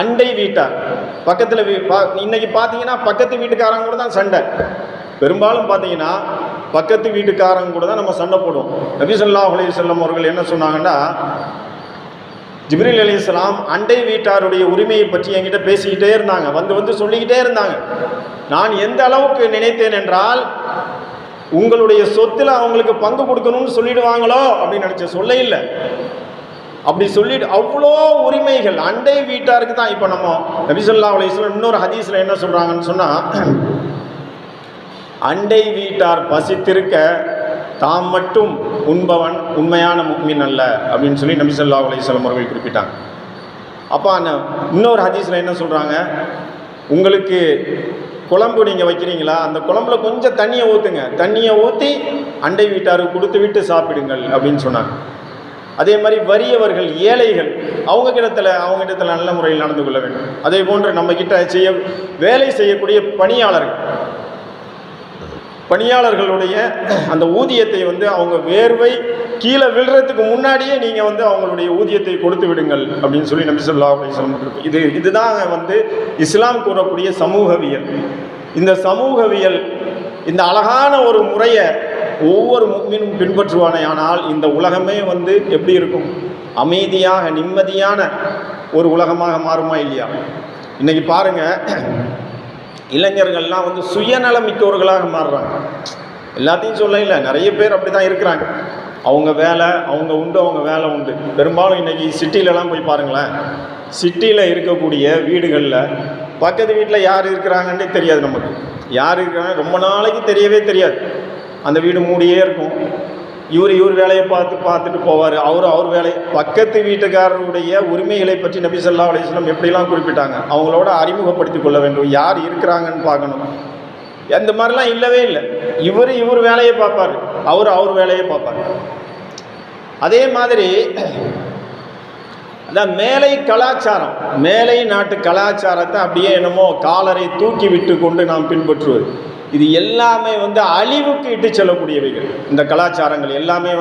அண்டை வீட்டார் பக்கத்தில் இன்னைக்கு பார்த்தீங்கன்னா பக்கத்து வீட்டுக்காரங்க கூட தான் சண்டை. பெரும்பாலும் பார்த்தீங்கன்னா பக்கத்து வீட்டுக்காரங்க கூட தான் நம்ம சண்டை போடுவோம். நபி ஸல்லல்லாஹு அலைஹி வஸல்லம் அவர்கள் என்ன சொன்னாங்கன்னா, ஜிப்ரீல் அலைஹிஸ்ஸலாம் அண்டை வீட்டாருடைய உரிமையை பற்றி என்கிட்ட பேசிக்கிட்டே இருந்தாங்க, வந்து சொல்லிக்கிட்டே இருந்தாங்க. நான் எந்த அளவுக்கு நினைத்தேன் என்றால், உங்களுடைய சொத்தில் அவங்களுக்கு பங்கு கொடுக்கணும்னு சொல்லிடுவாங்களோ அப்படின்னு நினச்ச சொல்ல இல்லை. அப்படி சொல்லிட்டு அவ்வளோ உரிமைகள் அண்டை வீட்டாருக்கு தான். இப்போ நம்ம நபி ஸல்லல்லாஹு அலைஹி வஸல்லம் இன்னொரு ஹதீஸில் என்ன சொல்கிறாங்கன்னு சொன்னால், அண்டை வீட்டார் பசித்திருக்க தாம் மட்டும் உண்பவன் உண்மையான முஃமின் அல்ல அப்படின்னு சொல்லி நபி ஸல்லல்லாஹு அலைஹி வஸல்லம் அவர்கள் குறிப்பிட்டாங்க. அப்போ இன்னொரு ஹதீஸில் என்ன சொல்கிறாங்க, உங்களுக்கு குழம்பு நீங்கள் வைக்கிறீங்களா, அந்த குழம்புல கொஞ்சம் தண்ணியை ஊற்றுங்க, தண்ணியை ஊற்றி அண்டை வீட்டாருக்கு கொடுத்து விட்டு சாப்பிடுங்கள் அப்படின்னு சொன்னாங்க. அதே மாதிரி வறியவர்கள் ஏழைகள் அவங்க இடத்துல நல்ல முறையில் நடந்து கொள்ள வேண்டும். அதே போன்று நம்ம கிட்ட வேலை செய்யக்கூடிய பணியாளர்களுடைய அந்த ஊதியத்தை அவங்க வேர்வை கீழே விழுறதுக்கு முன்னாடியே நீங்கள் அவங்களுடைய ஊதியத்தை கொடுத்து விடுங்கள் அப்படின்னு சொல்லி நபி ஸல்லல்லாஹு அலைஹி வஸல்லம் இதுதான் இஸ்லாம் கூறக்கூடிய சமூகவியல். இந்த சமூகவியல் இந்த அழகான ஒரு முறையை ஒவ்வொரு முஃமினும் பின்பற்றுவானே ஆனால் இந்த உலகமே எப்படி இருக்கும், அமைதியாக நிம்மதியான ஒரு உலகமாக மாறுமா இல்லையா? இன்னைக்கு பாருங்க, இளைஞர்கள்லாம் சுயநலமிக்கவர்களாக மாறுறாங்க. எல்லாத்தையும் சொல்ல இல்லை, நிறைய பேர் அப்படி தான் இருக்கிறாங்க. அவங்க வேலை அவங்க உண்டு, அவங்க வேலை உண்டு. பெரும்பாலும் இன்றைக்கி சிட்டிலலாம் போய் பாருங்களேன், சிட்டியில் இருக்கக்கூடிய வீடுகளில் பக்கத்து வீட்டில் யார் இருக்கிறாங்கன்னே தெரியாது. நமக்கு யார் இருக்கிறாங்க ரொம்ப நாளைக்கு தெரியவே தெரியாது. அந்த வீடு மூடியே இருக்கும். இவர் வேலையை பார்த்துட்டு போவார். அவர் வேலை. பக்கத்து வீட்டுக்காரருடைய உரிமைகளை பற்றி நபி ஸல்லல்லாஹு அலைஹி வஸல்லம் எப்படிலாம் குறிப்பிட்டாங்க, அவங்களோட அறிமுகப்படுத்திக் கொள்ள வேண்டும், யார் இருக்கிறாங்கன்னு பார்க்கணும். அந்த மாதிரிலாம் இல்லவே இல்லை. இவர் வேலையை பார்ப்பார், அவர் வேலையை பார்ப்பார். அதே மாதிரி அதான் மேலை நாட்டு கலாச்சாரத்தை அப்படியே என்னமோ காலரை தூக்கி விட்டு கொண்டு நாம் பின்பற்றுவது, இது எல்லாமே அழிவுக்கு இட்டு செல்லக்கூடியவைகள். இந்த கலாச்சாரங்கள் எல்லாமே